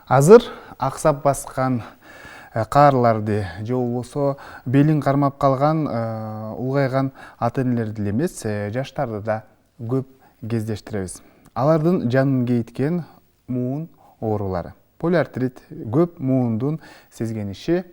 Азыр аксап баскан каарларды же болбосо белин кармап калган улгайган ата энелерди эле эмес, жаштарды да көп кездештиребиз. Алардын жанын кейиткен муун оорулары. Полиартрит, көп муундун сезгениши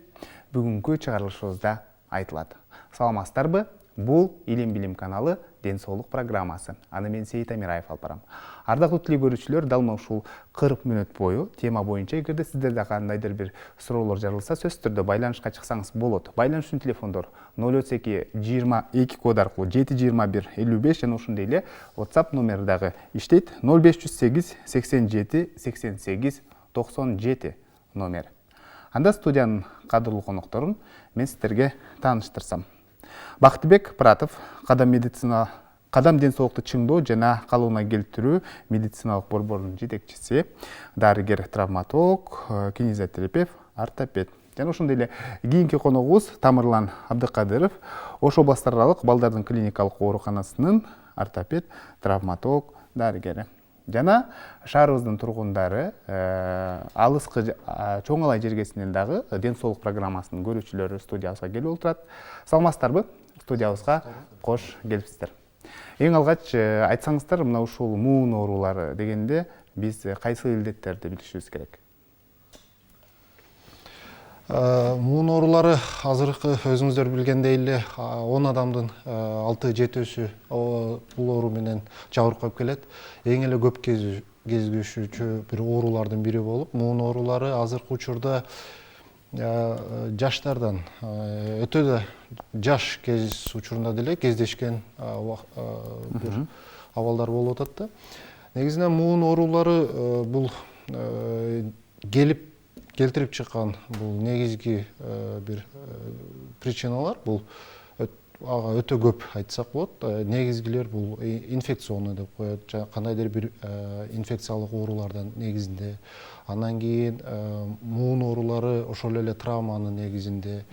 бүгүнкү чыгарылышыбызда айтылат. Саламатсыздарбы? Бул Илим Билим каналы Ден соолук программасы. Аны мен Сейит Амираев алып барам. Ардактуу телекөрүүчүлөр, дал ушул 40 мүнөт бою тема боюнча эгерде сиздерде кандайдыр бир суроолор жарылса, сөзсүз түрдө байланышка чыксаңыз болот. Байланыш үчүн телефондор 032 22 код аркылуу 721 55 жана ошондой эле WhatsApp номери дагы иштейт. 0508 87 88 97 номер. Анда студиянын кадырлуу конокторун мен сиздерге тааныштырсам. Бактыбек Пратов, кадам ден соолукту чыңдоо жана калыбына келтирүү медициналык борборунун жетекчиси, дарыгер, травматолог, кинезиотерапевт, ортопед. Жана ошондой эле кийинки коногубуз Тамырлан Абдыкадыров, Ош областар аралык балдардын клиникалык ооруканасынын ортопед, травматолог, дарыгери. Жана шаарыбыздын тургундары алыскы чоң алай жергесинен дагы Ден соолук программасынын көрүүчүлөрү студиябызга келип отурат. Саламатсыздарбы? Студиябызга кош келипсиздер. Эң алгач айтсаңыздар, мына ушул муун оорулары дегенде биз кайсы илдеттерди билишибиз керек? Муун оорулары азыркы өзүңүздөр билгендей эле 10 адамдын 6-7-өсү бул оору менен жабыркап келет. Эң эле көп кездешүүчү бир оорулардын бири болуп, муун оорулары азыркы учурда жаштардан өтө да жаш кез учурунда деле кездешкен бир абалдар болуп атат да. Негизинен муун оорулары бул келтирип чыккан бул негизги бир причиналар, бул ага өтө көп айтсак болот. Негизгилер бул инфекционный деп коет, кандайдыр бир инфекциялык оорулардан негизинде. Андан кийин муун оорулары ошол эле травманын негизинде,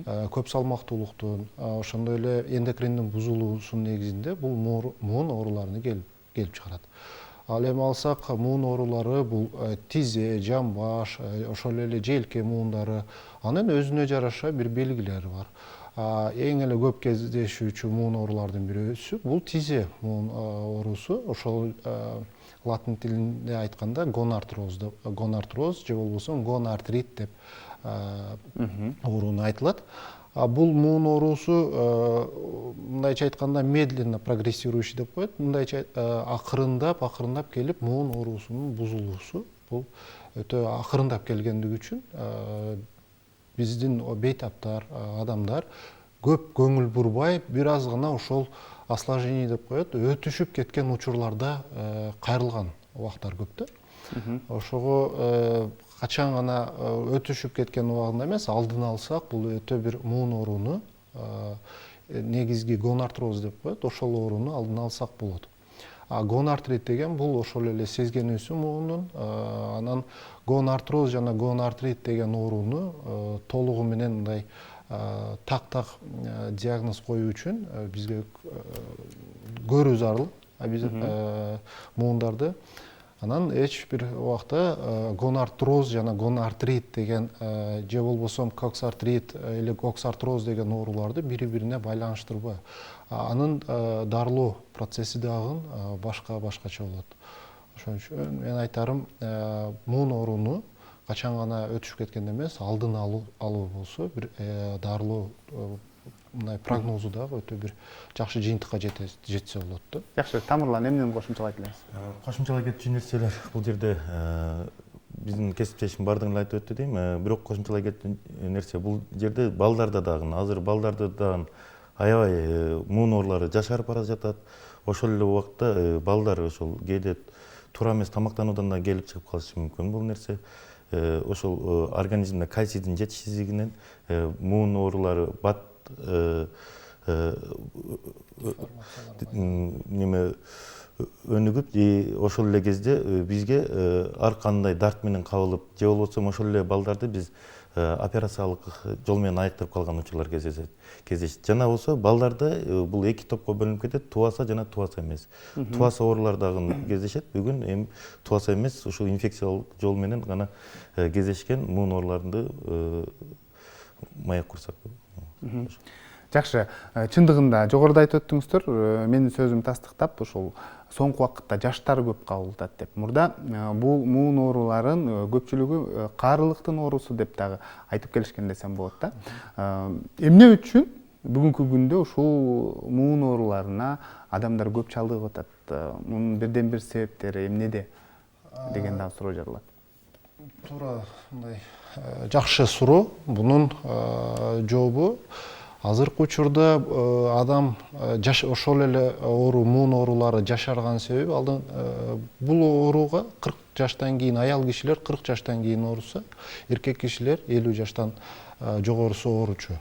көп салмактуулуктун, ошондой эле эндокриндин бузулуусунун негизинде бул муун ооруларын келип чыгарат. Ал эми алсак, муун оорулары бул тизе, жамбаш, ошол эле желке муундары, анын өзүнө жараша бир белгилери бар. Эң эле көп кездешүүчү муун оорулардын бирөөсү бул тизе муун оорусу. Ошол латын тилинде айтканда гонартроз же болбосо гонартрит деп ооруну айтылат. Бул муун оорусу мындайча айтканда медленно прогрессирующий деп коет. Мындайча акырындап келип муун оорусунун бузулуусу бул өтө акырындап келгендиги үчүн биздин бейтаптар, адамдар көп көңүл бурбай, бир аз гана ошол осложнение деп коет, өтүшүп кеткен учурларда кайрылган убактар көп да. Ошого качан гана өтүшүп кеткен убагында эмес, алдын алсак, бул өтө бир муун ооруну, негизги гонартроз деп коет, ошол ооруну алдын алсак болот. Гонартрит деген бул ошол эле сезгенүүсү муунун, анан гонартроз жана гонартрит деген ооруну толугу менен мындай так диагноз коюу үчүн бизге көрүү зарыл биз муундарды. Анан эч бир убакта гонартроз жана гонартрит деген же болбосо коксартрит или коксартроз деген ооруларды бири-бирине байланыштырбай. Анын дарылоо процесси дагы башкача болот. Ошон үчүн мен айтарым, муун ооруну качан гана өтүшүп кеткенде эмес, алдын алуу болсо, бир дарылоо мындай прогнозу дагы өтө бир жакшы жыйынтыкка жетсе болот да. Жакшы, Тамырлан, эмнени кошумчалайт элеңиз? Кошумчалай кетчү нерселер бул жерде биздин кесиптешим бардыгын айтып өттү дейм. Бирок кошумчалай кетчү нерсе бул жерде балдарда дагы, азыр балдарда дагы аябай муун оорулары жашарып бара жатат. Ошол эле убакта балдар ошол кээде туура эмес тамактануудан да келип чыгып калышы мүмкүн бул нерсе. Ошол организмде кальцийдин жетишсиздигинен муун оорулары, бат неме өнүгүп же ошол эле кезде бизге ар кандай дарт менен кабылып же болбосо ошол эле балдарды биз операциялык жол менен айыктырып калган учурлар кездешет. Жана болсо балдарда бул эки топко бөлүнүп кетет, тубаса жана тубаса эмес. Тубаса оорулар дагы кездешет. Бүгүн эми тубаса эмес, ушул инфекциялык жол менен гана кездешкен муун ооруларды маек курсак. Жакшы, чындыгында жогоруда айтып өттүңүздөр, менин сөзүм тастыктап, ушул соңку убакытта жаштар көп кабылдат деп. Мурда бул муун ооруларын көпчүлүгү каарылыктын оорусу деп дагы айтып келишкен десем болот да. Эмне үчүн бүгүнкү күндө ушул муун ооруларына адамдар көп чалдыгып атат? Мунун бирден бир себептери эмнеде деген дагы суроо жаралат. Туура мындай жакшы суроо. Бунун жообу азыркы учурда адам ошол эле оору, муун оорулары жашарган себеби бул ооруга 40 жаштан кийин аял кишилер 40 жаштан кийин ооруса, эркек кишилер 50 жаштан жогорусу ооручу.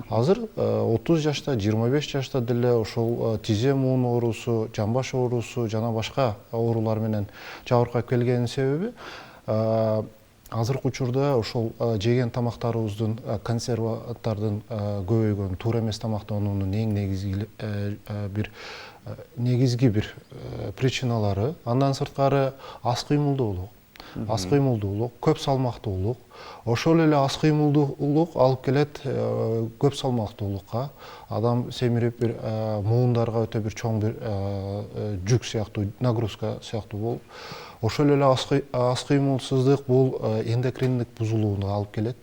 Азыр 30 жашта, 25 жашта деле ошол тизе муун оорусу, жамбаш оорусу жана башка оорулар менен жабыркап келгенин себеби азыркы учурда ошол жеген тамактарыбыздын консерванттардын көбөйгөнү, туура эмес тамактануунун эң негизги бир причиналары. Андан сырткары аз кыймылдуулук. Аз кыймылдуулук, көп салмактуулук. Ошол эле аз кыймылдуулук алып келет көп салмактуулукка. Адам семирип бир муундарга өтө бир чоң бир жүк сыяктуу, нагрузка сыяктуу болуп, ошол эле аз кыймылсыздык бул эндокриндик бузулууну алып келет.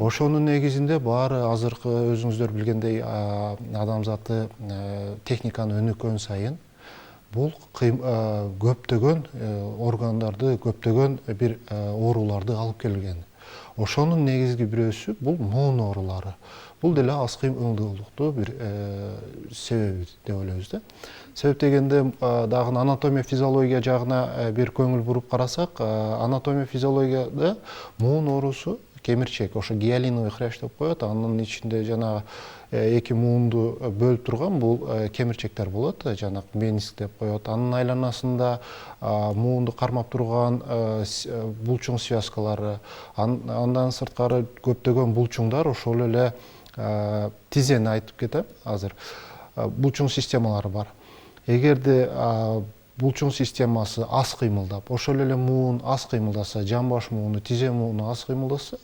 Ошонун негизинде баары азыркы өзүңүздөр билгендей адамзаты техниканын өнүккөн сайын бул көптөгөн органдарды, көптөгөн бир ооруларды алып келген. Ошонун негизги бирөөсү бул муун оорулары. Бул деле аз кыймылдуулукту бир себеби деп ойлойбуз да. Себеп дегенде дагы анатомия физиология жагына бир көңүл буруп карасак, анатомия физиологияда муун оорусу кемирчек, ошо гиалиновый хрящ деп коет. Анын ичинде жана эки муунду бөлүп турган бул кемирчектер болот, жана мениск деп коет. Анын айланасында муунду кармап турган булчуң связкалары, андан сырткары көптөгөн булчуңдар, ошол эле тизени айтып кетем азыр. Булчуң системалары бар. Эгерде булчуң системасы аз кыймылдап, ошол эле муун аз кыймылдаса, жамбаш мууну, тизе мууну аз кыймылдаса,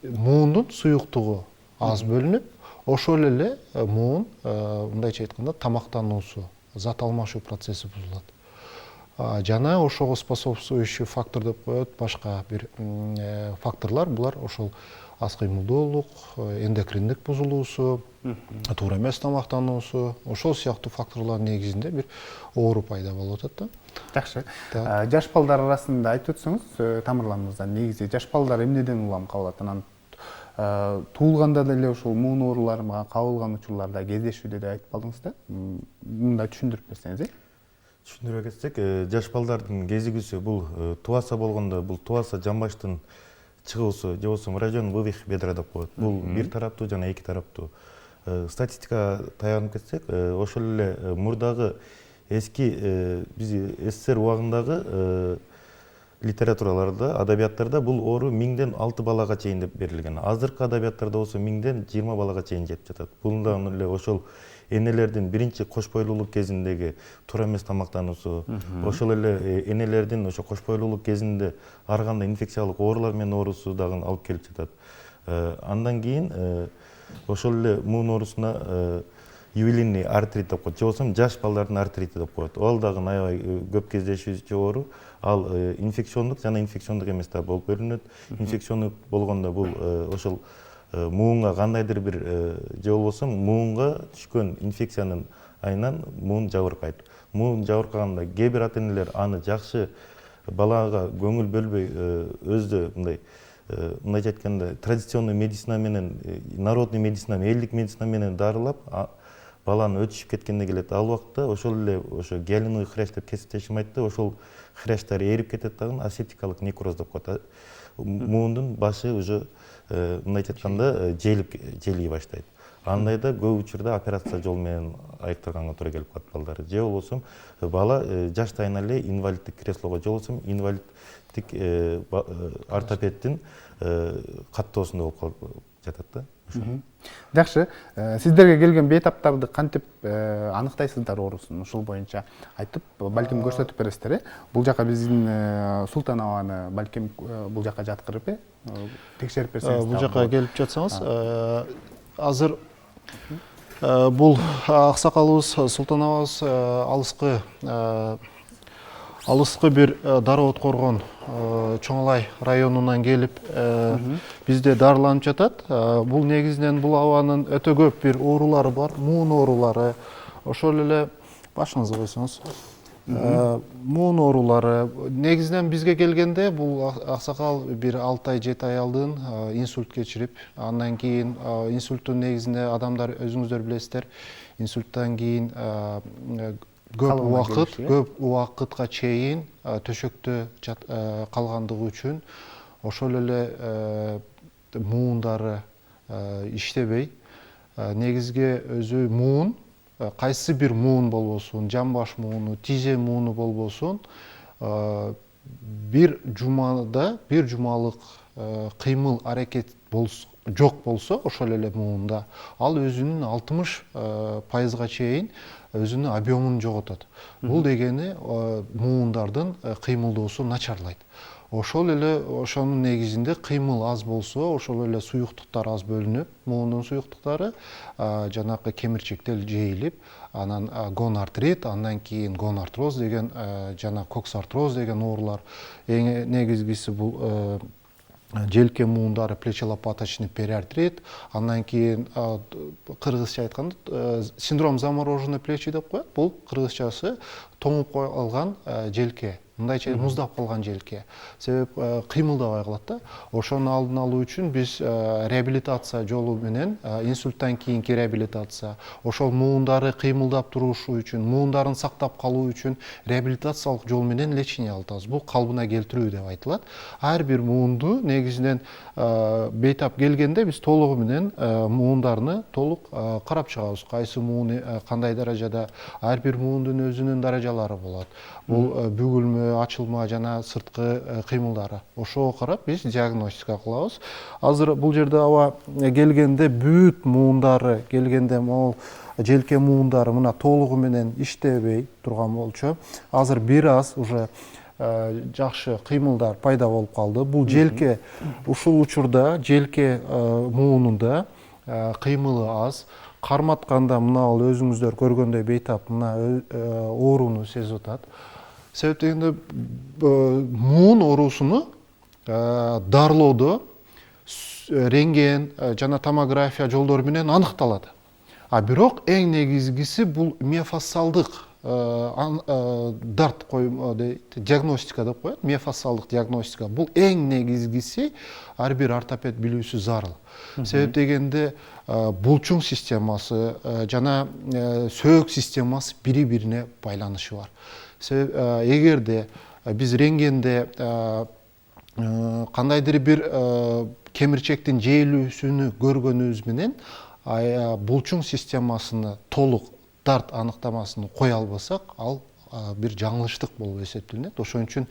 муундун суюктугу аз бөлүнүп, ошол эле муун, мындайча айтканда, тамактануусу, зат алмашуу процесси бузулат. Жана ошого способствующий фактор деп коет, башка бир факторлор, булар ошол аз кыймылдуулук, эндокриндик бузулуусу, туура эмес тамактануусу, ошол сыяктуу факторлордун негизинде бир оору пайда болуп атат да. Жакшы. Жаш балдар арасында айтып өтсөңүз, Тамырлан мырза, негизи жаш балдар эмнеден улам кабылат? Анан туулганда деле ушул муун ооруларына кабылган учурларда кездешүүдө деп айтып калдыңыз да. Мындай түшүндүрүп берсеңиз. Түшүндүрө кетсек, жаш балдардын кезигүүсү бул тубаса болгондо бул тубаса жамбаштын чыгуусу же болбосо район вывих бедра деп коет. Бул бир тараптуу жана эки тараптуу. Статистикага таянып кетсек, ошол эле мурдагы эски биз СССР убагындагы литератураларда, адабияттарда бул оору 1000ден 6 балага чейин деп берилген. Азыркы адабияттарда болсо 1000ден 20 балага чейин жетип жатат. Бунда эле ошол энелердин биринчи кош бойлуулук кезиндеги туура эмес тамактануусу, ошол эле энелердин ошо кош бойлуулук кезинде ар кандай инфекциялык оорулар менен оорусу дагы алып келип жатат. Андан кийин ошол эле муун оорусуна ювелирный артрит деп коет, же болбосо жаш балдардын артрити деп коет. Ал дагы аябай көп кездешүүчү оору. Ал инфекциондук жана инфекциондук эмес да болуп бөлүнөт. Инфекциондук болгондо бул ошол муунга кандайдыр бир же болбосо муунга түшкөн инфекциянын айынан муун жабыркайт. Муун жабыркаганда кээ бир ата энелер аны жакшы балага көңүл бөлбөй өзү мындайча айтканда традиционный медицина менен, народный медицина, элдик медицина менен дарылап баланы өтүшүп кеткенде келет. Ал убакта ошол эле ошо гиалиновый хрящ деп кесиптешим айтты, ошол хрящтар эрип кетет дагы, асептикалык некроз деп коет. Муундун башы уже мындайча айтканда желий баштайт. андайда көп учурда операция жол менен айыктырганга туура келип калат балдар. Же болбосо бала жаштайынан эле инвалиддик креслого, же болбосо инвалиддик ортопеддин каттоосунда болуп калып жатат да. Жакшы, сиздерге келген бейтаптарды кантип аныктайсыздар оорусун? Ушул боюнча айтып, балким көрсөтүп бересиздер, Бул жака биздин Султан абаны балким бул жака жаткырып, текшерип берсеңиз. Бул жака келип жатсаңыз, азыр бул аксакалыбыз Султан абабыз алыскы бир Дары Откоргон Чоңалай районунан келип бизде дарыланып жатат. Бул негизинен бул абанын өтө көп бир оорулары бар, муун оорулары. Ошол эле башыңызды койсоңуз. Муун оорулары негизинен бизге келгенде бул аксакал бир 6 ай 7 ай алдын инсульт кечирип, андан кийин инсульттун негизинде адамдар өзүңүздөр билесиздер, инсульттан кийин көп убакытка чейин төшөктө калгандыгы үчүн ошол эле муундары иштебей, негизги өзү муун, кайсы бир муун болбосун, жамбаш мууну, тиже мууну болбосун, бир жумада бир жумалык кыймыл аракет жок болсо ошол эле муунда ал өзүнүн 60% чейин өзүнүн объемун жоготот. Бул дегени муундардын кыймылдоосу начарлайт. Ошол эле ошонун негизинде кыймыл аз болсо, ошол эле суюктуктар аз бөлүнүп, муундун суюктуктары жанакы кемирчектер жейилип, анан гонартрит, андан кийин гонартроз деген жана коксартроз деген оорулар. Эң негизгиси бул желке муундары, плечелопаточный периартрит, андан кийин кыргызча айтканда синдром замороженной плечи деп коет. Бул кыргызчасы тоңуп калган желке, мындайча муздап калган желке. Себеп кыймылдабай калат да. Ошону алдын алуу үчүн биз реабилитация жолу менен, инсульттан кийинки реабилитация, ошол муундары кыймылдап турушу үчүн, муундарын сактап калуу үчүн реабилитациялык жол менен лечение алатабыз. Бул калыбына келтирүү деп айтылат. Ар бир муунду негизинен бейтап келгенде биз толугу менен муундарны толук карап чыгабыз. Кайсы муун кандай даражада, ар бир муундун өзүнүн даражалары болот. Бул бүгүлмө, ачылма жана сырткы кыймылдары. Ошого карап биз диагностика кылабыз. Азыр бул жерде аба келгенде бүт муундары келгенде могул желке муундары мына толугу менен иштебей турган болчу. Азыр бир аз уже жакшы кыймылдар пайда болуп калды. Бул желке ушул учурда желке муунунда кыймылы аз. Карматканда мына ал өзүңүздөр көргөндөй бейтап мына ооруну сезип атат. Себеп дегенде муун оорусуну дарылоодо рентген жана томография жолдору менен аныкталат. Бирок эң негизгиси бул миофасциалдык дарт диагностика деп коет, миофасциалдык диагностика. Бул эң негизгиси ар бир ортопед билүүсү зарыл. Себеп дегенде булчуң системасы жана сөөк системасы бири-бирине байланышы бар. Себеп эгерде биз рентгенде кандайдыр бир кемирчектин жейилүүсүнү көргөнүбүз менен булчуң системасыны толук дарт аныктамасын кое албасак, ал бир жаңылыштык болуп эсептелинет. Ошон үчүн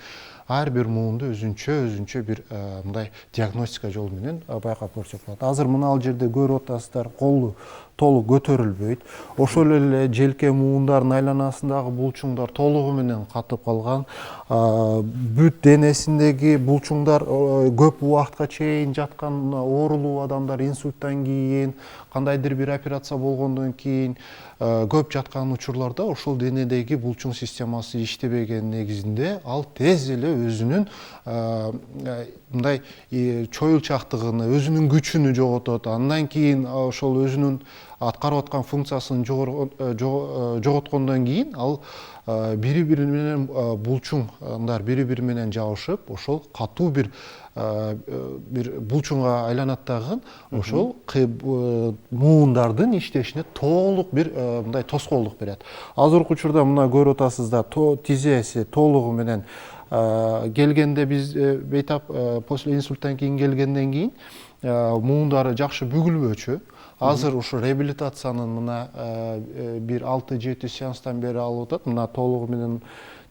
ар бир муунду өзүнчө бир мындай диагностика жолу менен байкап көрсөк болот. Азыр мына ал жерде көрүп атасыздар, колу толук көтөрүлбөйт. Ошол эле желке муундардын айланасындагы булчуңдар толугу менен катып калган. Бүт денесиндеги булчуңдар көп убакытка чейин жаткан оорулуу адамдар инсульттан кийин, кандайдыр бир операция болгондон кийин көп жаткан учурларда ошол денедеги булчуң системасы иштебеген негизинде ал тез эле өзүнүн мындай чоюлчактыгын, өзүнүн күчүнү жоготот. Андан кийин ошол өзүнүн аткарып аткан функциясын жоготкондон кийин ал бири-бири менен булчуңдар бири-бири менен жабышып, ошол катуу бир булчуңга айланат дагы, ошол муундардын иштешине толук бир мындай тоскоолдук берет. Азыркы учурда мына көрүп атасыздар, тизеси толугу менен келгенде биз бейтап после инсульттан кийин келгенден кийин муундары жакшы бүгүлбөчү. азыр ушу реабилитациянын мына бир 6-7 сеанстан бери алып атат. Мына толугу менен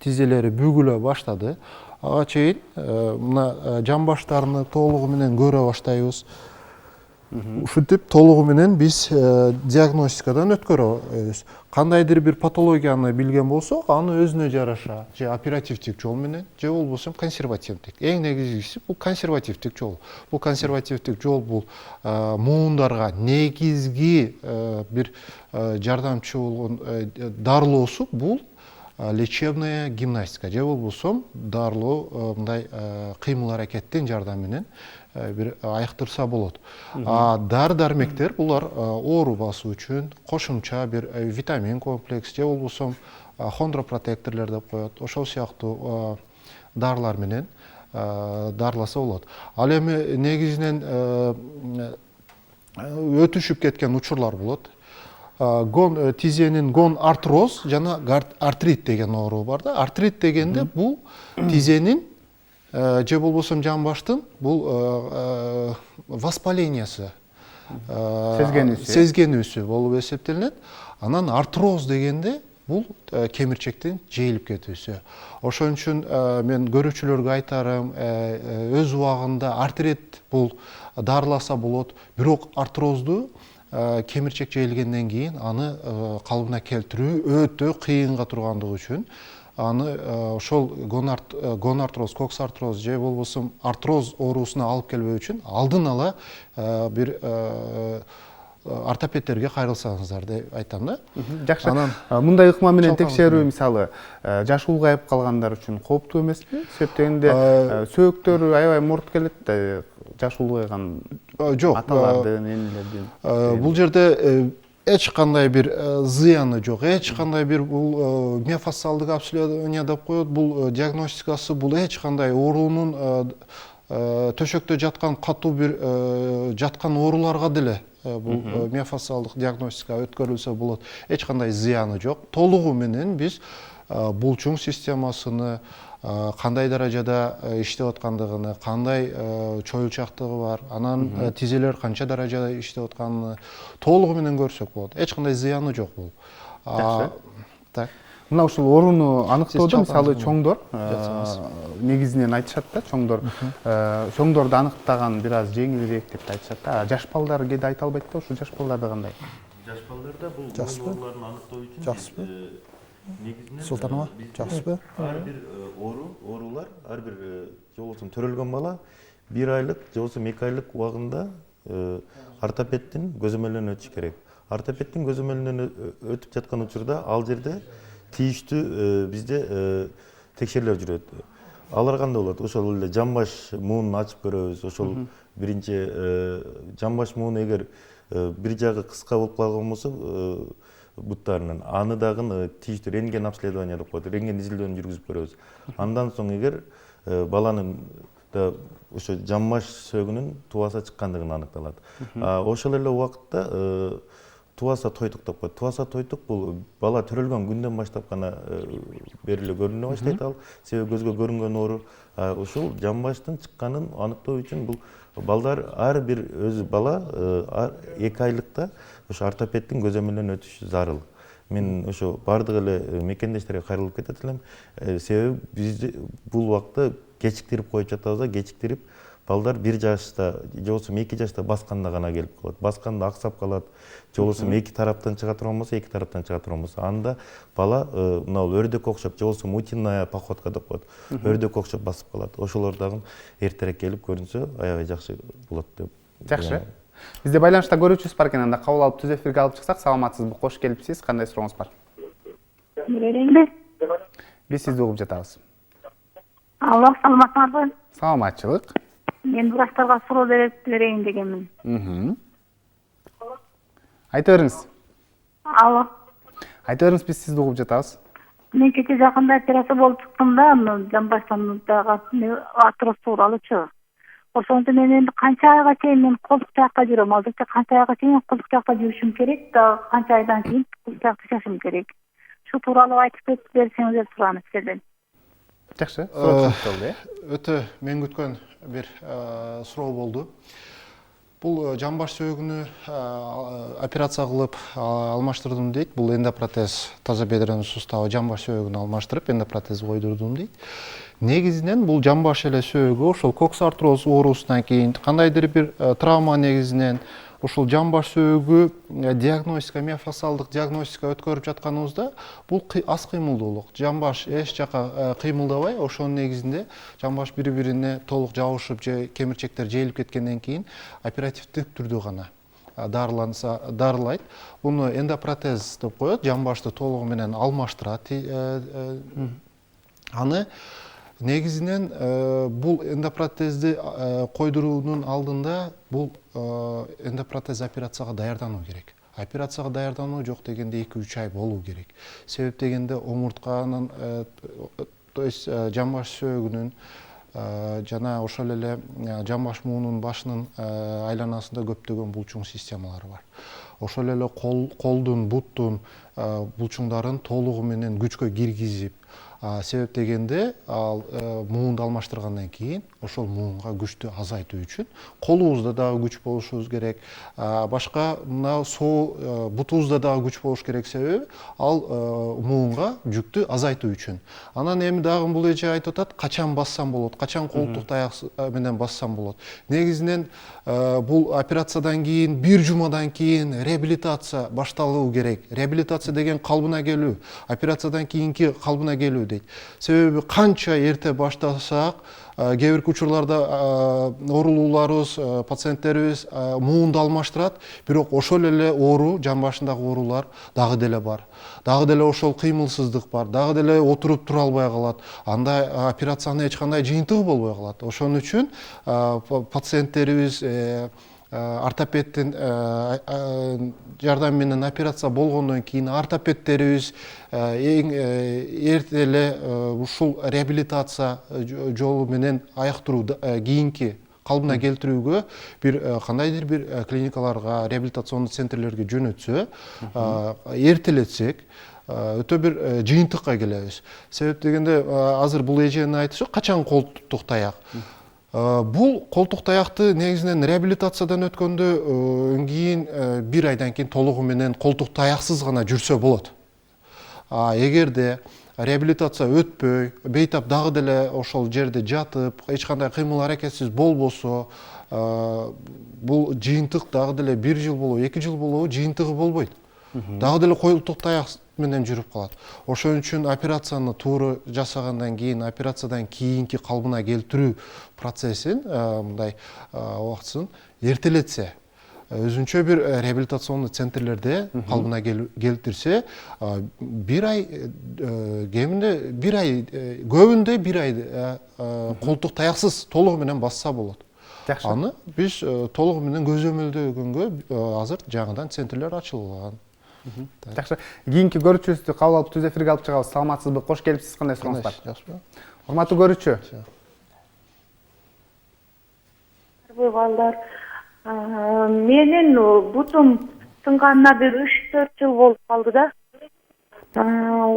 тизелери бүгүлө баштады. Ага чейин мына жамбаштарыны толугу менен көрө баштайбыз. Ушинтип толугу менен биз диагностикадан өткөрөбүз. Кандайдыр бир патологияны билген болсок, аны өзүнө жараша же оперативдик жол менен, же болбосо консервативдик. Эң негизгиси бул консервативдик жол. Бул консервативдик жол бул муундарга негизги бир жардамчы болгон дарылоосу бул лечебная гимнастика же болбосо дарылоо мындай кыймыл аракеттин жардамы менен бир аяктырса болот. Дары дармектер булар оору басуу үчүн кошумча бир витамин комплекс же болбосо хондропротекторлор деп коет. Ошол сыяктуу дарылар менен дарыласа болот. Ал эми негизинен өтүшүп кеткен учурлар болот. Тизенин гон-артроз жана артрит деген оору бар да. Артрит дегенде бул тизенин же болбосо жамбаштын бул воспалениясы, сезгенүүсү болуп эсептелинет. Анан артроз дегенде бул кемирчектин жейилип кетүүсү. Ошон үчүн мен көрүүчүлөргө айтарым, өз убагында артрит бул дарыласа болот, бирок артрозду кемирчек жейилгенден кийин аны калыбына келтирүү өтө кыйынга тургандыгы үчүн аны ошол гонартроз, коксартроз же болбосо артроз оорусуна алып келбөө үчүн алдын ала бир ортопедтерге кайрылсаңыздар деп айтам да. Жакшы. Мындай ыкма менен текшерүү мисалы жаш улгайып калгандар үчүн кооптуу эмеспи? Себептегенде сөөктөрү аябай мурт келет да жаш улгайган аталардын, энелердин. Бул жерде эч кандай бир зыяны жок, эч кандай бир бул миофасциалдык обследование деп коет. Бул диагностикасы бул эч кандай оорунун төшөктө жаткан катуу бир жаткан ооруларга деле бул миофасциалдык диагностика өткөрүлсө болот. Эч кандай зыяны жок. Толугу менен биз булчуң системасыны кандай даражада иштеп аткандыгын, кандай чоюлчактыгы бар, анан тизелер канча даражада иштеп атканын толугу менен көрсөк болот. Эч кандай зыяны жок бул. Жакшы. Так. Мына ушул ооруну аныктоодо мисалы чоңдор негизинен айтышат да, чоңдорду аныктаган бир аз жеңилирээк деп айтышат да. Жаш балдар кээде айта албайт да, ошо жаш балдарда кандай? Жаш балдарда бул ооруларды аныктоо үчүн жакшысызбы? негизинен Султанова, жакшысызбы? Ар бир оорулар, ар бир же болбосо төрөлгөн бала 1 айлык же болбосо 2 айлык убагында ортопедтин көзөмөлүнөн өтүш керек. Ортопедтин көзөмөлүнөн өтүп жаткан учурда ал жерде тийиштүү бизде текшерүүлөр жүрөт. Алар кандай болот? Ошол эле жамбаш муунун ачып көрөбүз. Ошол биринчи жамбаш муун эгер бир жагы кыска болуп калган болсо буттарынын аны дагы тийиштүү рентген обследование деп коет. Рентген изилдөөнү жүргүзүп көрөбүз. Андан соң эгер баланын да ошо жамбаш сөөгүнүн тубаса чыккандыгын аныкталат. Ошол эле убакытта тубаса тойтук деп коет. Тубаса тойтук бул бала төрөлгөн күндөн баштап гана бери эле көрүнө баштайт ал. Себеби көзгө көрүнгөн оору. Ушул жамбаштын чыкканын аныктоо үчүн бул балдар ар бир өзү бала 2 айлыкта ошо ортопедтин көзөмөлүнөн өтүшү зарыл. Мен ошо бардык эле мекендештерге кайрылып кетет элем. Себеби биз бул убакта кечиктирип коюп жатабыз да, кечиктирип балдар 1 жашта же болбосо 2 жашта басканда гана келип калат. Басканда аксап калат. Же болбосо 2 тараптан чыга турган болсо, 2 тараптан чыга турган болсо, анда бала мына өрдөк окшоп же болбосо мутинная походка деп коет. Өрдөк окшоп басып калат. Ошолор дагы эртерээк келип көрүнсө аябай жакшы болот деп. Жакшы. Бизде байланышта көрүүчүбүз бар экен, анда кабыл алып түз эфирге алып чыксак, саламатсызбы? Кош келипсиз. Кандай сурооңуз бар? Биз сизди угуп жатабыз. Аллах саламатсызбы? Саламатчылык. Мен врачтарга суроо берейин дегенмин. Айта бериңиз. Алло. Айта бериңиз, биз сизди угуп жатабыз. Мен кече жакында операция болуп чыктым да, жамбаштан дагы артроз тууралуучу. Ошон үчүн мен энди канча айга чейин мен колдук жакта жүрөм. Азырча канча айга чейин колдук жакта жүрүшүм керек да, канча айдан кийин колдук жакта жашашым керек. Шу тууралуу айтып берсеңиз деп суранып сизден. Жакшы. Суроо түшүнүктүү болду, Өтө мен күткөн бир суроо болду. Бул жамбаш сөөгүнү операция кылып алмаштырдым дейт. Бул эндопротез таза бедренный суставы жамбаш сөөгүнү алмаштырып эндопротез койдурдум дейт. Негизинен бул жамбаш эле сөөгү ошол кокс артроз оорусунан кийин кандайдыр бир травма негизинен ушул жамбаш сөөгү диагностика, миофасциалдык диагностика өткөрүп жатканыбызда бул аз кыймылдуулук. Жамбаш эч жака кыймылдабай, ошонун негизинде жамбаш бири-бирине толук жабышып же кемирчектер жейилип кеткенден кийин оперативдик түрдө гана дарылайт. Буну эндопротез деп коет, жамбашты толугу менен алмаштырат. Аны негизинен бул эндопротезди койдуруунун алдында бул эндопротез операцияга даярдануу керек. Операцияга даярдануу жок дегенде 2-3 ай болуу керек. Себеп дегенде омуртканын, то есть жамбаш сөөгүнүн жана ошол эле жамбаш муунун башынын айланасында көптөгөн булчуң системалары бар. Ошол эле колдун, буттун булчуңдарын толугу менен күчкө киргизип, себеп дегенде ал муунду алмаштыргандан кийин ошол муунга күчтү азайтуу үчүн колубузда дагы күч болушубуз керек, башка мына соо бутубузда дагы күч болуш керек, себеби ал муунга жүктү азайтуу үчүн. Анан эми дагы бул эже айтып атат, качан бассам болот, качан колтук таяк менен бассам болот. Негизинен бул операциядан кийин 1 жумадан кийин реабилитация башталуу керек. Реабилитация деген калыбына келүү, операциядан кийинки калыбына келүү дейт. Себеби канча эрте баштасак, кээ бир учурларда оорулууларыбыз, пациенттерибиз муунду алмаштырат, бирок ошол эле оору, жамбашындагы оорулар дагы деле бар. Дагы деле ошол кыймылсыздык бар, дагы деле отуруп тура албай калат. Анда операциянын эч кандай жыйынтыгы болбой калат. Ошон үчүн пациенттерибиз ортопедтин жардамы менен операция болгондон кийин ортопедтерибиз эң эрте эле ушул реабилитация жолу менен айыктыруу, кийинки калыбына келтирүүгө бир кандайдыр бир клиникаларга, реабилитационный центрлерге жөнөтсө, эртелетсек өтө бир жыйынтыкка келебиз. Себеп дегенде азыр бул эженин айтышы качан колтук таяк. Бул колтук таякты негизинен реабилитациядан өткөндөн кийин 1 айдан кийин толугу менен колтук таяксыз гана жүрсө болот. Эгерде реабилитация өтпөй, бейтап дагы деле ошол жерде жатып, эч кандай кыймыл аракетсиз болбосо, бул жыйынтык дагы деле 1 жыл болобу, 2 жыл болобу жыйынтыгы болбойт. Дагы деле колтук таяк менен жүрүп калат. Ошон үчүн операцияны туура жасагандан кийин, операциядан кийинки калыбына келтирүү процессин, мындай убактысын эртелетсе, өзүнчө бир реабилитационный центрлерде калыбына келтирсе, 1 ай, кеминде 1 ай, көбүндө 1 ай колтук таяксыз толугу менен басса болот. Аны биз толугу менен көзөмөлдөгөнгө азыр жаңыдан центрлер ачылган. Жакшы. Кийинки көрүүчүбүздү кабыл алып түз эфирге алып чыгабыз. Саламатсызбы? Кош келипсиз. Кандай суроңуз бар? Жакшыбы? Урматтуу көрүүчү. Балдар, менин бутум сынганына бир 3-4 жыл болуп калды да.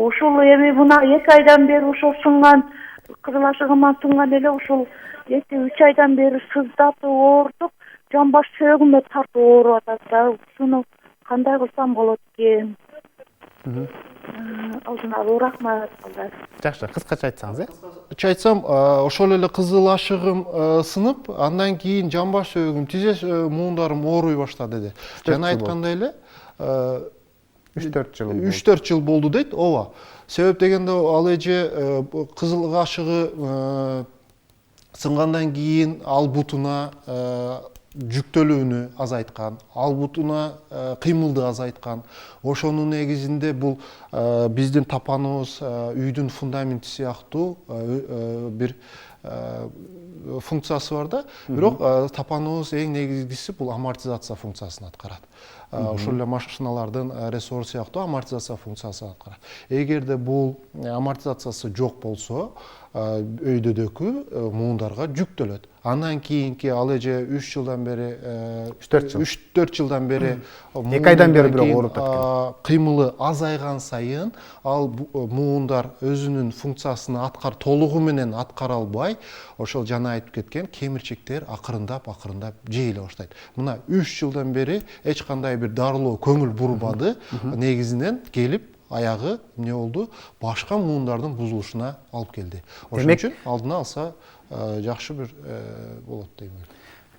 Ушул эми мына 2 айдан бери ошол сынган, кызыл ашыгыма сынган эле ушул 2-3 айдан бери сыздатып оорутуп, жамбаш сөөгүмө тартып ооруп атат да. Ушуну кандай кылсам болот экен? Алдын алуу рахмат балдар. Жакшы, кыскача айтсаңыз, Айтсам, ошол эле кызыл ашыгым сынып, андан кийин жамбаш сөөгүм, тизе муундарым ооруй баштады деди. Жана айткандай эле 3-4 жыл. 3-4 жыл болду дейт. Ооба. Себеп дегенде ал эже кызыл ашыгы сынгандан кийин ал бутуна жүктөлүүнү азайткан, ал бутуна кыймылды азайткан. Ошонун негизинде бул биздин тапаныбыз үйдүн фундаменти сыяктуу бир функциясы бар да. Бирок тапаныбыз эң негизгиси бул амортизация функциясын аткарат. Ошол эле машиналардын рессор сыяктуу амортизация функциясын аткарат. Эгерде бул амортизациясы жок болсо, өйдөдөгү муундарга жүктөлөт. Андан кийинки ал эже 3 жылдан бери 3-4 жылдан бери 2 айдан бери бирок ооруп кеткен. Кыймылы азайган сайын ал муундар өзүнүн функциясын толугу менен аткара албай, ошол жана жана айтып кеткен кемирчектер акырындап жейиле баштайт. Мына 3 жылдан бери эч кандай бир дарылоо көңүл бурбады. Негизинен келип аягы эмне болду? Башка муундардын бузулушуна алып келди. Ошон үчүн алдына алса жакшы бир болот дейм.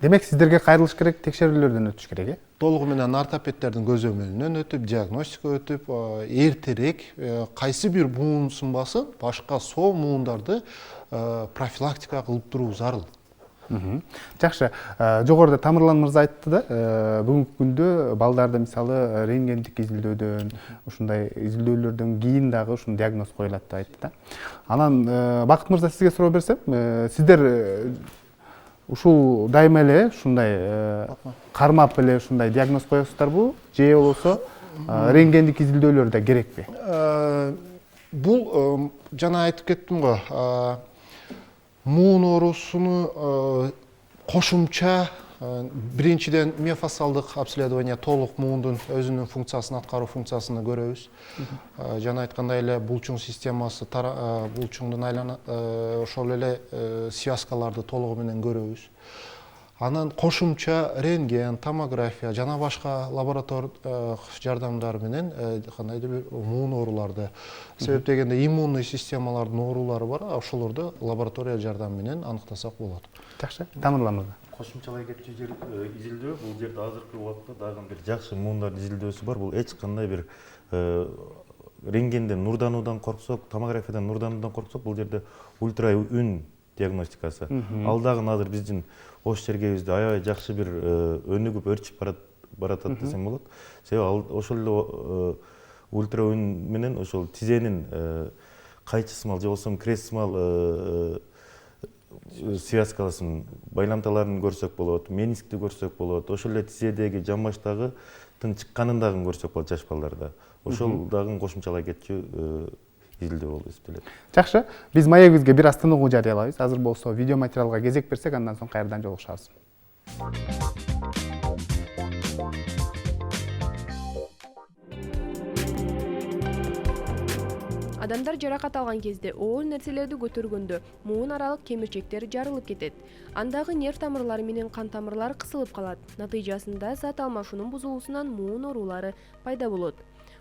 Демек сиздерге кайрылыш керек, текшерүүлөрдөн өтүш керек, э? Толугу менен ортопедтердин көзөмөлүнөн өтүп, диагностика өтүп, эртерээк кайсы бир муун сынбасын, башка соо муундарды профилактика кылып туруу зарыл. Жакшы. Жогоруда Тамырлан мырза айтты да, бүгүнкү күндө балдарды мисалы рентгендик изилдөөдөн, ушундай изилдөөлөрдөн кийин дагы ушун диагноз коюлат деп айтты да. Анан Бакыт мырза, сизге суроо берсем, сиздер ушул дайыма эле ушундай кармап эле ушундай диагноз коесуздарбы, же болбосо рентгендик изилдөөлөр да керекпи? Бул жана айтып кеттим го, муун оорусуну кошумча биринчиден миофасциалдык обследование толук муундун өзүнүн функциясын аткаруу функциясыны көрөбүз. Жана айткандай эле булчуң системасы, булчуңдун айлана ошол эле связкаларды толугу менен көрөбүз. Анан кошумча рентген, томография жана башка лабораториялык жардамдар менен кандайдыр бир муун ооруларды, себеп дегенде иммунный системалардын оорулары бар, ошолорду лаборатория жардамы менен аныктасак болот. Жакшы. Тамырлан мырза. Кошумчалай кетчү жер изилдөө, бул жерде азыркы убакытта дагы бир жакшы муундардын изилдөөсү бар. Бул эч кандай бир рентгенден нурдануудан корксок, томографиядан нурдануудан корксок, бул жерде ультра үн диагностикасы. Ал дагы азыр биздин ош жергебизде аябай жакшы бир өнүгүп өрчүп баратат десем болот. Себеби ошол эле ультра үн менен ошол тизенин кайчысымал же болбосо крест-сымал связкаласын, байламталарын көрсөк болот, менискти көрсөк болот, ошол эле тизедеги жамбаштагы чыкканын дагы көрсөк болот жаш балдарда. Ошол дагы кошумчалай кетчү изилдөө болуп эсептелет. Жакшы. Биз маегибизге бир аз тыныгуу жарыялайбыз. Азыр болсо видео материалга кезек берсек, андан соң кайрадан жолугушабыз. Адамдар жаракат алган кезде оор нерселерди көтөргөндө муун аралык кемирчектер жарылып кетет. Андагы нерв тамырлары менен кан тамырлары кысылып калат. Натыйжасында зат алмашуунун бузулуусунан муун оорулары пайда болот.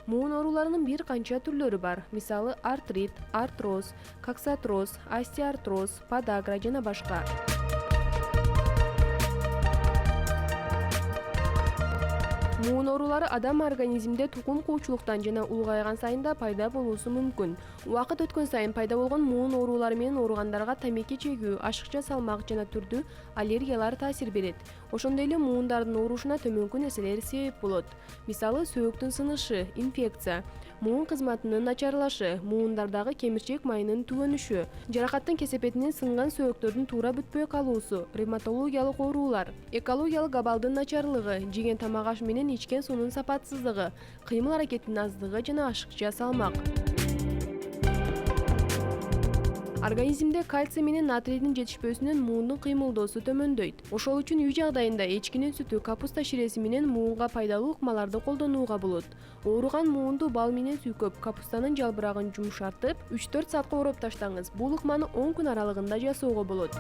Муун ооруларынын бир канча түрлөрү бар. Мисалы артрит, артроз, коксартроз, остеоартроз, подагра жана башка. Муун оорулары адам организмде тукум куучулуктан жана улгайган сайында пайда болуусу мүмкүн. Убакыт өткөн сайын пайда болгон муун оорулары менен ооругандарга тамеки чегүү, ашыкча салмак жана түрдүү аллергиялар таасир берет. Ошондой эле муундардын оорушуна төмөнкү нерселер себеп болот. Мисалы сөөктүн сынышы, инфекция, муун кызматынын начарлашы, муундардагы кемирчек майынын түгөнүшү, жаракаттын кесепетинен сынган сөөктөрдүн туура бүтпөй калуусу, ревматологиялык оорулар, экологиялык абалдын начарлыгы, жеген тамак аш менен ичкен суунун сапатсыздыгы, кыймыл аракеттин аздыгы жана ашыкча салмак. Организмде кальций менен натрийдин жетишпөөсүнөн муундун кыймылдоосу төмөндөйт. Ошол үчүн үй жагдайында эчкинин сүтү, капуста ширеси менен муунга пайдалуу ыкмаларды колдонууга болот. Ооруган муунду бал менен сүйкөп, капустанын жалбырагын жумшартып, 3-4 саатка ороп таштаңыз. Бул ыкманы 10 күн аралыгында жасоого болот.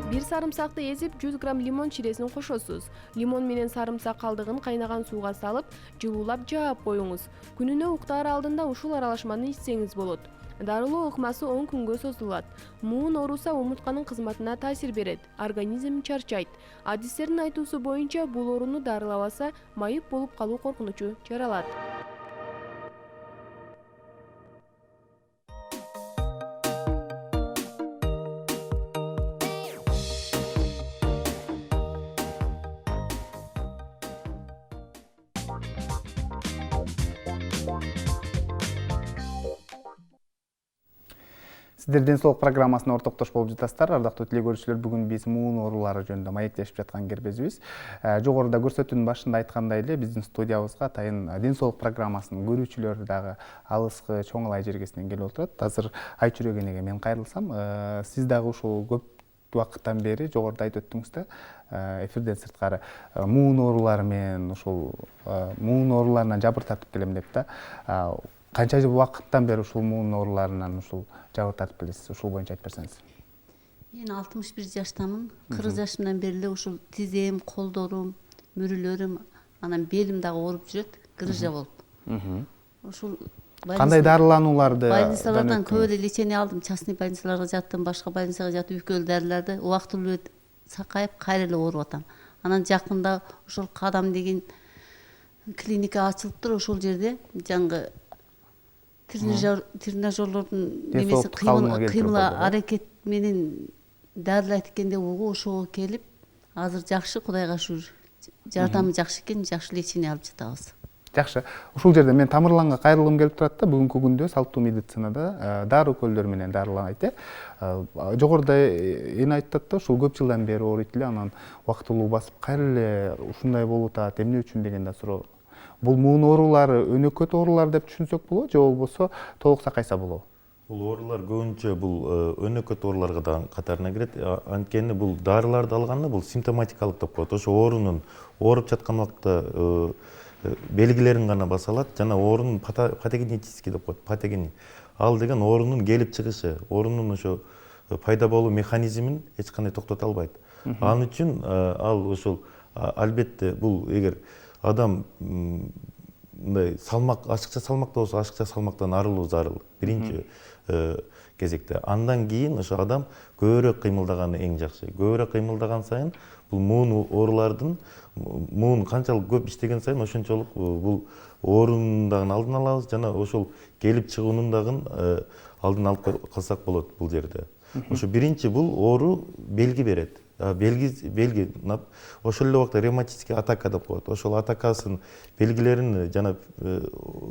Бир сарымсакты эзип, 100 грамм лимон ширесин кошосуз. Лимон менен сарымсак калдыгын кайнаган сууга салып, жылуулап жаап коюңуз. Күнүнө уктаар алдында ушул аралашманы ичсеңиз болот. Дарылоо ыкмасы 10 күнгө созулат. Муун оорусу омуртканын кызматына таасир берет. Организм чарчайт. Адистердин айтуусу боюнча, бул ооруну дарылабаса, майып болуп калуу коркунучу жаралат. Сиздер Ден соолук программасына ортоктош болуп жатасыздар. Ардактуу теле көрүүчүлөр, бүгүн биз муун оорулары жөнүндө маектешип жаткан кербезибиз. Жогоруда көрсөтүүнүн башында айткандай эле, биздин студиябызга атайын Ден соолук программасынын көрүүчүлөрү дагы алыскы чоң Алай жергесинен келип отурат. Азыр Айчүрөк энеге мен кайрылсам, сиз дагы ушул көп убакыттан бери жогоруда айтып өттүңүз да, эфирден сырткары муун оорулары менен ушул муун ооруларынан жабыр тартып келем деп да. Канча убакыттан бери ушул муун ооруларынан ушул жабык тартып келесиз? Ушул боюнча айтып берсеңиз. Мен 61 жаштамын. 40 жашымдан бери эле ушул тизем, колдорум, мүрүлөрүм, анан белим дагы ооруп жүрөт, грыжа болуп. Ушул Кандай дарыланууларды больницалардан көп эле лечение алдым, частный больницаларга жаттым, башка больницага жатып үй дәрилерди убактылуу сакайып кайра эле ооруп атам. Анан жакында ушул Кадам деген клиника ачылыптыр, ошол жерде жаңгы тренажерлордун немеси кыймыл аракет менен дарылайт угу ошого келип, азыр жакшы, Кудайга шүгүр. Жардамы жакшы экен, жакшы лечение алып жатабыз. Жакшы. Ушул жерде мен Тамырланга кайрылгым келип турат да, бүгүнкү күндө салттуу медицинада дары көөлдөр менен дарыланат. Жогоруда эне айтат да, ушул көп жылдан бери ооруйт эле, анан убактылуу басып кайра эле ушундай болуп атат, эмне үчүн деген да суроо. Бул муун оорулары өнөкөт оорулар деп түшүнсөк болобу, же болбосо толук сакайса болобу? Бул оорулар көбүнчө бул өнөкөт ооруларга да катарына кирет. Анткени бул дарыларды алганда бул симптоматикалык деп коет. Ошо оорунун ооруп жаткан убакта белгилерин гана баса алат. Жана оорунун патогенетический деп коет, патогени. Ал деген оорунун келип чыгышы, оорунун ошо пайда болуу механизмин эч кандай токтото албайт. Ал үчүн ал ошол албетте бул эгер адам мындай салмак, ашыкча салмакта болсо, ашыкча салмактан арылуу зарыл. Биринчи кезекте. Андан кийин ошо адам көбүрөөк кыймылдаганы эң жакшы. Көбүрөөк кыймылдаган сайын бул муун оорулардын муун канчалык көп иштеген сайын ошончолук бул оорунун дагы алдын алабыз, жана ошол келип чыгуунун дагы алдын алып калсак болот бул жерде. Ошо биринчи бул оору белги берет. Белги ошол эле убакта ревматический атака деп коет. Ошол атакасын белгилерин жана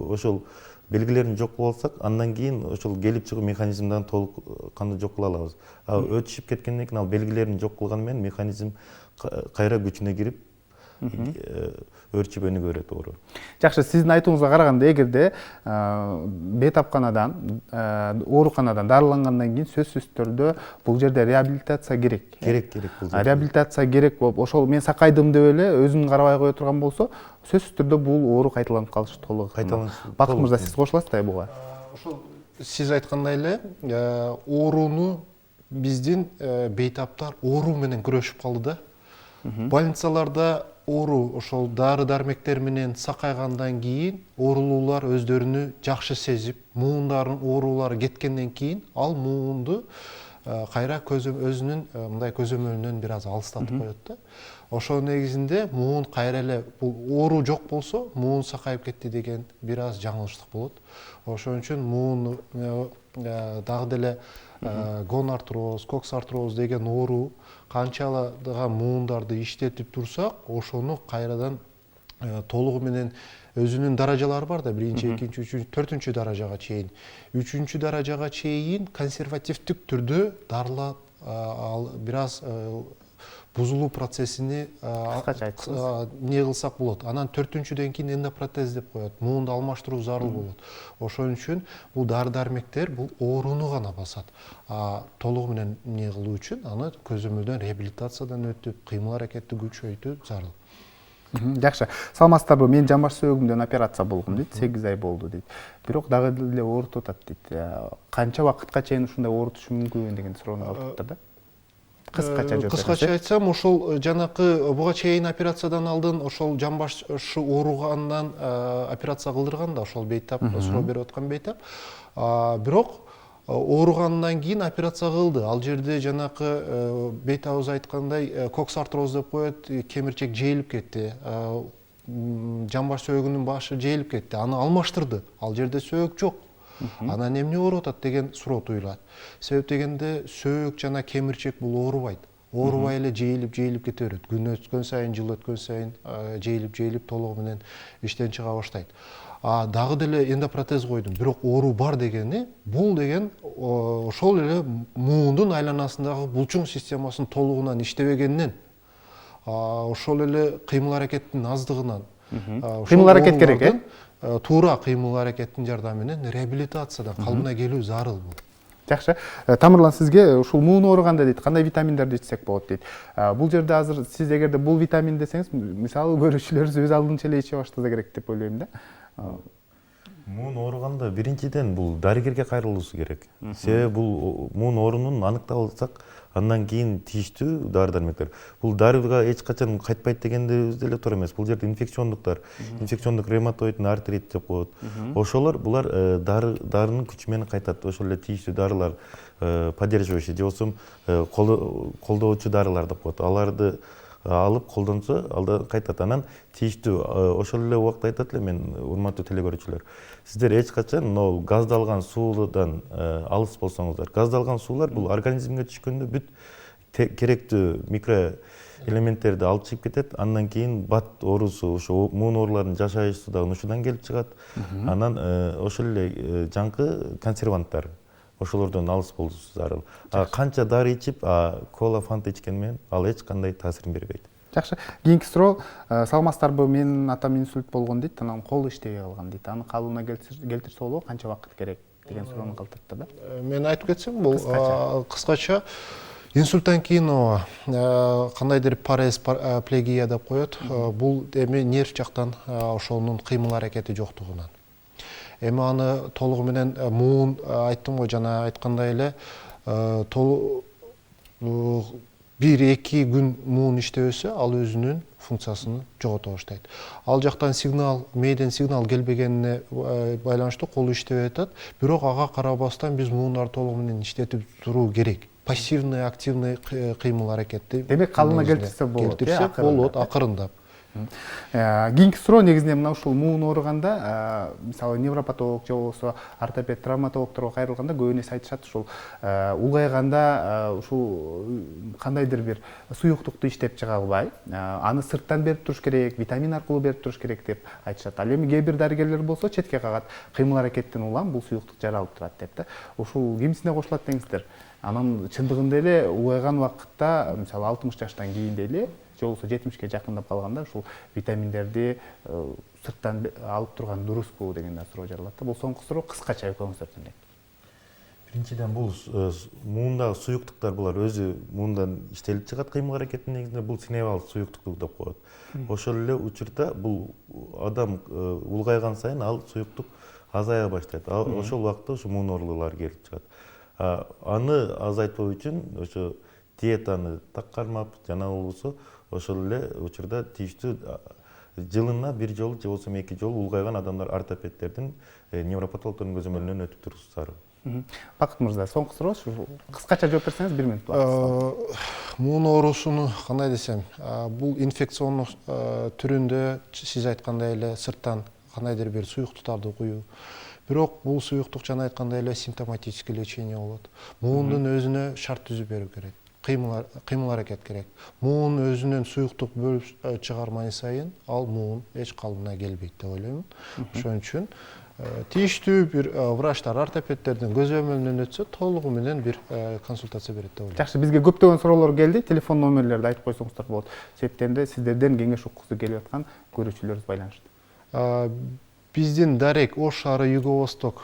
ошол белгилерин жок кыла алсак, андан кийин ошол келип чыгуу механизмдерин толук кандуу жок кыла алабыз. Өтүшүп кеткенден кийин ал белгилерин жок кылган менен механизм кайра күчүнө кирип өрчүп өнүгө берет оору. Жакшы, сиздин айтууңузга караганда, эгерде бейтапканадан, ооруканадан дарылангандан кийин сөзсүз түрдө бул жерде реабилитация керек. Керек бул жерде. Реабилитация керек болуп, ошол мен сакайдым деп эле өзүн карабай кое турган болсо, сөзсүз түрдө бул оору кайталанып калышы толук. Бакыт мырза, сиз кошуласызбы буга? Ошол сиз айткандай эле, ооруну биздин бейтаптар оору менен күрөшүп калды да. Больницаларда оору ошол дары дармектер менен сакайгандан кийин оорулуулар өздөрүнү жакшы сезип, муундардын оорулары кеткенден кийин ал муунду кайра өзүнүн мындай көзөмөлүнөн бир аз алыстатып коет да. Ошол негизинде муун кайра эле бул оору жок болсо, муун сакайып кетти деген бир аз жаңылыштык болот. Ошон үчүн муун дагы деле гонартроз, коксартроз деген оору канчалагы муундарды иштетип турсак, ошону кайрадан толугу менен өзүнүн даражалары бар да, биринчи, экинчи, үчүнчү, төртүнчү даражага чейин. Үчүнчү даражага чейин консервативдик түрдө дарылап бир аз бузулуу процессини не кылсак болот. Анан төртүнчүдөн кийин эндопротез деп коет. Муунду алмаштыруу зарыл болот. Ошон үчүн бул дары дармектер бул ооруну гана басат. Толугу менен не кылуу үчүн аны көзөмөлдөн реабилитациядан өтүп, кыймыл аракетти күчөйтүү зарыл. Жакшы. Саламатсыздарбы? Мен жамбаш сөөгүмдөн операция болгум дейт, 8 ай болду дейт. Бирок дагы деле оорутуп атат дейт. Канча вакытка чейин ушундай оорутушу мүмкүн деген суроону алыптыр да. Кыскача айтсам, ошол жанакы буга чейин операциядан алдын ошол жамбашы ооругандан операция кылдырган да, ошол бейтап, суроо берип аткан бейтап. Бирок ооругандан кийин операция кылды. Ал жерде жанакы бейтабыз айткандай коксартроз деп коет, кемирчек жейилип кетти. Жамбаш сөөгүнүн башы жейилип кетти. Аны алмаштырды. Ал жерде сөөгү жок. Анан эмне ооруп атат деген суроо туюлат. Себеп дегенде сөөгү жана кемирчек бул оорубайт. Оорубай эле жейилип кете берет. Күн өткөн сайын, жыл өткөн сайын жейилип толугу менен иштен чыга баштайт. Дагы деле эндопротез койдум. Бирок оору бар дегени, бул деген ошол эле муундун айланасындагы булчуң системасынын толугунан иштебегенинен, ошол эле кыймыл аракеттин аздыгынан. Кыймыл аракет керек, туура кыймыл аракеттин жардамы менен реабилитациядан калыбына келүү зарыл бул. Жакшы. Тамырлан, сизге ушул муун ооруганда дейт, кандай витаминдерди ичсек болот дейт. Бул жерде азыр сиз эгерде бул витамин десеңиз, мисалы көрүүчүлөрүбүз өз алдынча эле иче баштаса керек деп ойлойм да. Муун ооруганда биринчиден бул дарыгерге кайрылуусу керек. Себеби бул муун оорунун аныктап алсак, андан кийин тийиштүү дары дармектер. Бул дарыга эч качан кайтпайт дегенде деле туура эмес. Бул жерде инфекциондуктар, инфекциондук ревматоидный артрит деп коет. Ошолор булар дарынын күчү менен кайтат. Ошол эле тийиштүү дарылар, поддерживающий же болбосо колдоочу дарылар деп коет. Аларды алып колдонсо алда кайтат. Анан тийиштүү ошол эле убакта айтат эле мен, урматтуу теле көрүүчүлөр, сиздер эч качан мына газдалган суудан алыс болсоңуздар. Газдалган суулар бул организмге түшкөндө бүт керектүү микро элементтерди алып чыгып кетет. Андан кийин бат оорусу, ошо муун ооруларынын жашайышы дагы ушудан келип чыгат. Анан ошол эле жаңкы консерванттар, ошолордон алыс болуусу зарыл. Канча дары ичип, кола, фанта ичкен менен ал эч кандай таасирин бербейт. Жакшы. Кийинки суроо, саламатсыздарбы, менин атам инсульт болгон дейт, анан колу иштебей калган дейт. Аны калыбына келтирсе болобу, канча убакыт керек деген суроону калтыртты да. Мен айтып кетсем, бул кыскача инсульттан кийин кандайдыр параэсплегия деп коет. Бул эми нерв жактан ошонун кыймыл аракети жоктугунан. Эми аны толугу менен муун, айттым го жана айткандай эле, 1-2 күн муун иштебесе, ал өзүнүн функциясын жогото баштайт. Ал жактан сигнал, мээден сигнал келбегенине байланыштуу колу иштебей атат. Бирок ага карабастан биз муундар толугу менен иштетип туруу керек. Пассивный, активный кыймыл аракетти. Демек калыбына келтирсе болот. Келтирсе болот, акырындап. Кийинки суроо негизинен мына ушул муун ооруганда, мисалы невропатолог же болбосо ортопед, травматологдорго кайрылганда көбүнө айтышат, ушул улгайганда ушул кандайдыр бир суюктукту иштеп чыга албай, аны сырттан берип туруш керек, витамин аркылуу берип туруш керек деп айтышат. Ал эми кээ бир дарыгерлер болсо четке кагат, кыймыл аракеттин улам бул суюктук жаралып турат деп да. Ушул кимисине кошулат деңиздер? Анан чындыгында эле улгайган убакытта, мисалы 60 жаштан кийин эле же болбосо 70-ке жакындап калганда ушул витаминдерди сырттан алып турган дуруску деген суроо жаралат да. Бул соңку суроо кыскача экөөңүздөрдөн элек. Биринчиден бул муундагы суюктуктар булар өзү муундан иштелип чыгат кыймыл аракеттин негизинде. Бул синевал суюктук деп коет. Ошол эле учурда бул адам улгайган сайын ал суюктук азая баштайт. Ошол убакта ушу муун оорулары келип чыгат. Аны азайтуу үчүн ошо диетаны так кармап, жана болбосо ошол эле учурда тийиштүү жылына 1 жолу же болбосо 2 жолу улгайган адамдар ортопедтердин, невропатологдордун көзөмөлүнөн өтүп турусу зарыл. Бакыт мырза, соңку суроо, кыскача жооп берсеңиз 1 минут убакыт. Муун оорусуну кандай десем, бул инфекциондук түрүндө сиз айткандай эле сырттан кандайдыр бир суюктуктарды куюу. Бирок бул суюктук жана айткандай эле симптоматический лечение болот. Муундун өзүнө шарт түзүп берүү керек. Кыймыл аракет керек. Муун өзүнөн суюктук бөлүп чыгармай сайын ал муун эч калыбына келбейт деп ойлойм. Ошон үчүн тийиштүү бир врачтар, ортопедтердин көзөмөлүнөн өтсө, толугу менен бир консультация берет деп ойлойм. Жакшы, бизге көптөгөн суроолор келди. Телефон номерлерди айтып койсоңуздар болот. Себептен сиздерден кеңеш уккусу келип аткан көрүүчүлөрүбүз байланышты. Биздин Дарек Ош шаары Юго-Восток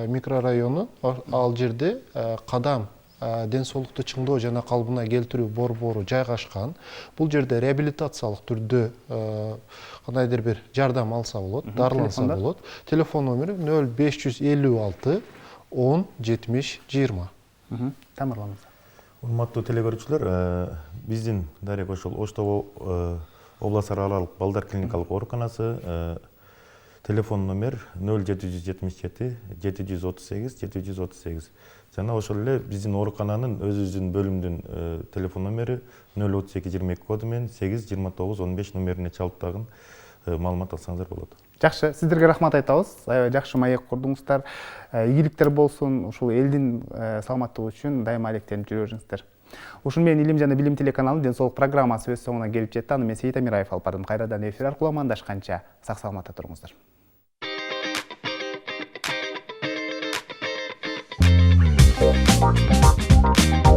микрорайону, ал жерде Кадам ден соолукту чыңдоо жана калыбына келтирүү борбору жайгашкан. Бул жерде реабилитациялык түрдө кандайдыр бир жардам алса болот, дарыланса болот. Телефон номери 0556 10 70 20. Тамырлаңыз. Урматтуу теле көрүүчүлөр, биздин Дарек ошол Оштоо область аралык балдар клиникалык ооруканасы, телефон номер 0777 738 738. Жана ошол эле биздин оорукананын өзүбүздүн бөлүмдүн телефон номери 032 22 коду менен 8 29 15 номерине чалып дагы маалымат алсаңыздар болот. Жакшы, сиздерге рахмат айтабыз. Аябай жакшы маек курдуңуздар. Ийгиликтер болсун, ушул элдин саламаттыгы үчүн дайыма алектенип жүрө бериңиздер. Ушун менен Илим жана билим телеканалынын ден соолук программасы өз соңуна келип жетти. Аны мен Сейит Амираев алып бардым. Кайрадан эфир аркылуу амандашканча сак саламатта туруңуздар. Thank you.